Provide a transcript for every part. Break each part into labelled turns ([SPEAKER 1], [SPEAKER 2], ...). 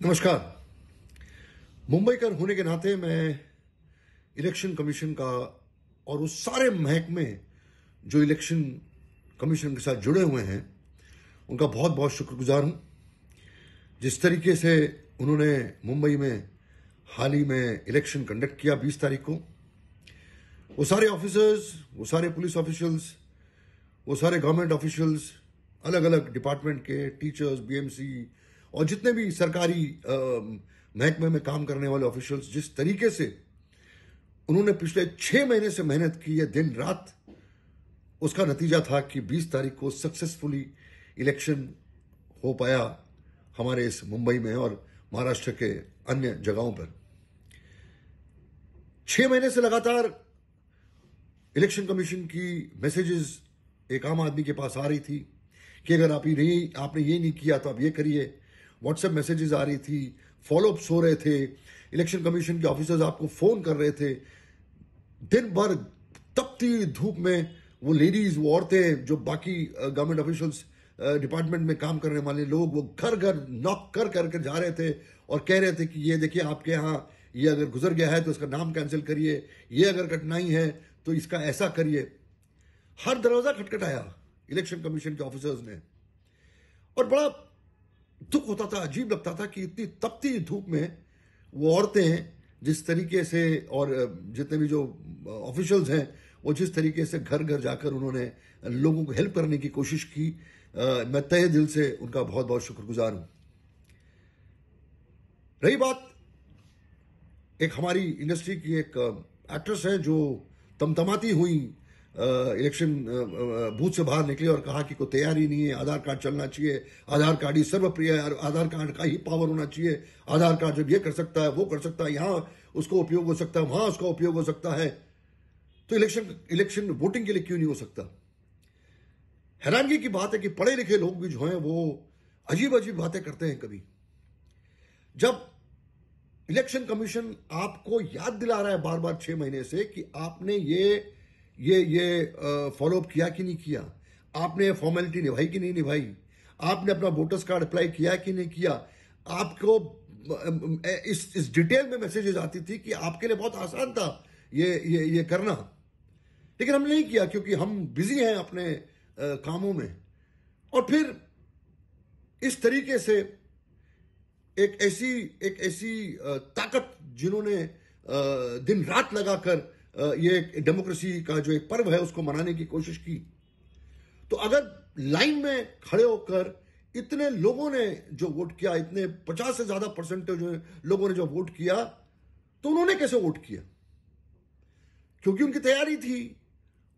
[SPEAKER 1] नमस्कार। मुंबई कर होने के नाते मैं इलेक्शन कमीशन का और उस सारे महकमे जो इलेक्शन कमीशन के साथ जुड़े हुए हैं उनका बहुत बहुत शुक्रगुजार हूं। जिस तरीके से उन्होंने मुंबई में हाल ही में इलेक्शन कंडक्ट किया 20 तारीख को, वो सारे ऑफिसर्स, वो सारे पुलिस ऑफिशियल्स, वो सारे गवर्नमेंट ऑफिशियल्स, अलग अलग डिपार्टमेंट के टीचर्स, बीएमसी और जितने भी सरकारी महकमे में काम करने वाले ऑफिशियल्स, जिस तरीके से उन्होंने पिछले 6 महीने से मेहनत की है दिन रात, उसका नतीजा था कि 20 तारीख को सक्सेसफुली इलेक्शन हो पाया हमारे इस मुंबई में और महाराष्ट्र के अन्य जगहों पर। 6 महीने से लगातार इलेक्शन कमीशन की मैसेजेस एक आम आदमी के पास आ रही थी कि अगर आपने ये नहीं किया तो आप ये करिए। व्हाट्सएप मैसेजेस आ रही थी, फॉलोअप्स हो रहे थे, इलेक्शन कमीशन के ऑफिसर्स आपको फोन कर रहे थे। दिन भर तपती धूप में वो लेडीज, वो औरतें, जो बाकी गवर्नमेंट ऑफिशियल्स डिपार्टमेंट में काम करने वाले लोग, वो घर घर नॉक कर करके जा रहे थे और कह रहे थे कि ये देखिए आपके यहाँ ये अगर गुजर गया है तो इसका नाम कैंसिल करिए, ये अगर कठिनाई है तो इसका ऐसा करिए। हर दरवाजा खटखटाया इलेक्शन कमीशन के ऑफिसर्स ने और बड़ा दुख होता था, अजीब लगता था कि इतनी तपती धूप में वो औरतें जिस तरीके से और जितने भी जो ऑफिशियल्स हैं वो जिस तरीके से घर घर जाकर उन्होंने लोगों को हेल्प करने की कोशिश की, मैं तहे दिल से उनका बहुत बहुत शुक्रगुजार हूं। रही बात एक हमारी इंडस्ट्री की एक एक्ट्रेस है जो तमतमाती हुई इलेक्शन बूथ से बाहर निकले और कहा कि कोई तैयारी नहीं है, आधार कार्ड चलना चाहिए, आधार कार्ड ही सर्वप्रिय है, आधार कार्ड का ही पावर होना चाहिए, आधार कार्ड जब ये कर सकता है वो कर सकता है, यहां उसको उपयोग हो सकता है, वहां उसका उपयोग हो सकता है, तो इलेक्शन वोटिंग के लिए क्यों नहीं हो सकता। हैरानगी की बात है कि पढ़े लिखे लोग भी जो हैं वो अजीब अजीब बातें करते हैं। कभी जब इलेक्शन कमीशन आपको याद दिला रहा है बार बार 6 महीने से कि आपने ये फॉलोअप किया कि नहीं किया, आपने फॉर्मेलिटी निभाई कि नहीं निभाई, आपने अपना वोटर्स कार्ड अप्लाई किया कि नहीं किया, आपको इस डिटेल में मैसेजेस आती थी कि आपके लिए बहुत आसान था ये करना, लेकिन हमने नहीं किया क्योंकि हम बिजी हैं अपने कामों में। और फिर इस तरीके से एक ऐसी ताकत जिन्होंने दिन रात लगाकर ये डेमोक्रेसी का जो एक पर्व है उसको मनाने की कोशिश की, तो अगर लाइन में खड़े होकर इतने लोगों ने जो वोट किया, इतने 50 से ज्यादा परसेंटेज लोगों ने जो वोट किया, तो उन्होंने कैसे वोट किया? क्योंकि उनकी तैयारी थी,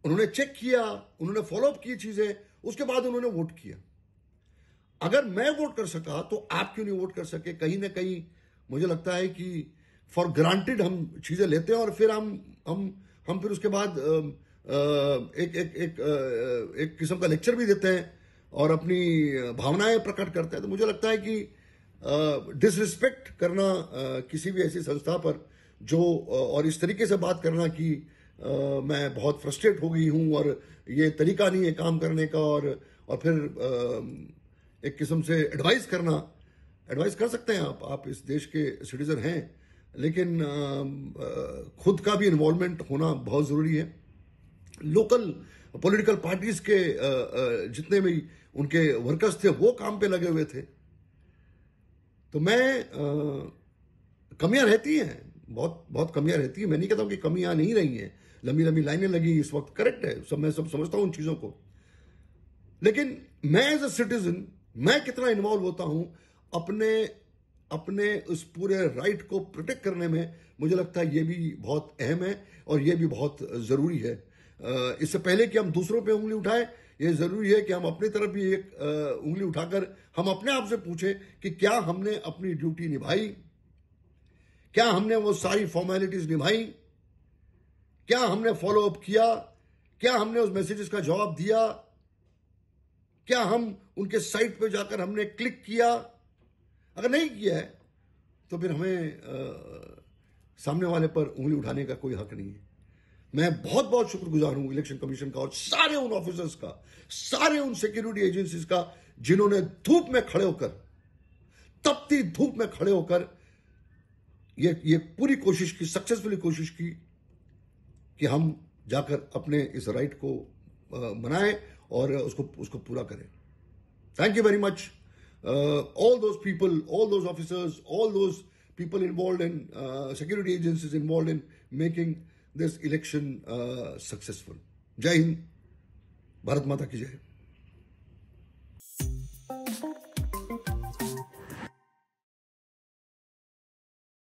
[SPEAKER 1] उन्होंने चेक किया, उन्होंने फॉलोअप की चीजें, उसके बाद उन्होंने वोट किया। अगर मैं वोट कर सका तो आप क्यों नहीं वोट कर सके? कहीं ना कहीं मुझे लगता है कि फॉर ग्रांटेड हम चीजें लेते हैं और फिर हम फिर उसके बाद एक किस्म का लेक्चर भी देते हैं और अपनी भावनाएं प्रकट करते हैं। तो मुझे लगता है कि डिसरिस्पेक्ट करना किसी भी ऐसी संस्था पर जो और इस तरीके से बात करना कि मैं बहुत फ्रस्ट्रेट हो गई हूं और ये तरीका नहीं है काम करने का, और फिर एक किस्म से एडवाइस कर सकते हैं आप इस देश के सिटीजन हैं, लेकिन खुद का भी इन्वॉल्वमेंट होना बहुत जरूरी है। लोकल पॉलिटिकल पार्टीज के जितने भी उनके वर्कर्स थे वो काम पे लगे हुए थे। तो कमियां रहती हैं, बहुत कमियां रहती हैं। मैं नहीं कहता हूं कि कमियां नहीं रही हैं, लंबी लंबी लाइनें लगी इस वक्त, करेक्ट है, मैं सब समझता हूं उन चीजों को, लेकिन मैं एज अ सिटीजन मैं कितना इन्वॉल्व होता हूं अपने उस पूरे राइट को प्रोटेक्ट करने में, मुझे लगता है ये भी बहुत अहम है और ये भी बहुत जरूरी है। इससे पहले कि हम दूसरों पे उंगली उठाएं, ये जरूरी है कि हम अपनी तरफ भी एक उंगली उठाकर हम अपने आप से पूछें कि क्या हमने अपनी ड्यूटी निभाई, क्या हमने वो सारी फॉर्मेलिटीज निभाई, क्या हमने फॉलोअप किया, क्या हमने उस मैसेजेस का जवाब दिया, क्या हम उनके साइट पे जाकर हमने क्लिक किया। अगर नहीं किया है तो फिर हमें सामने वाले पर उंगली उठाने का कोई हक नहीं है। मैं बहुत बहुत शुक्रगुजार हूं इलेक्शन कमीशन का और सारे उन ऑफिसर्स का, सारे उन सिक्योरिटी एजेंसीज का जिन्होंने धूप में खड़े होकर तपती धूप में खड़े होकर ये पूरी कोशिश की, सक्सेसफुली कोशिश की कि हम जाकर अपने इस राइट को मनाएं और उसको पूरा करें. Thank you very much. All those people, all those officers, all those people involved in security agencies involved in making this election successful. Jai Hind. Bharat Mata ki jai.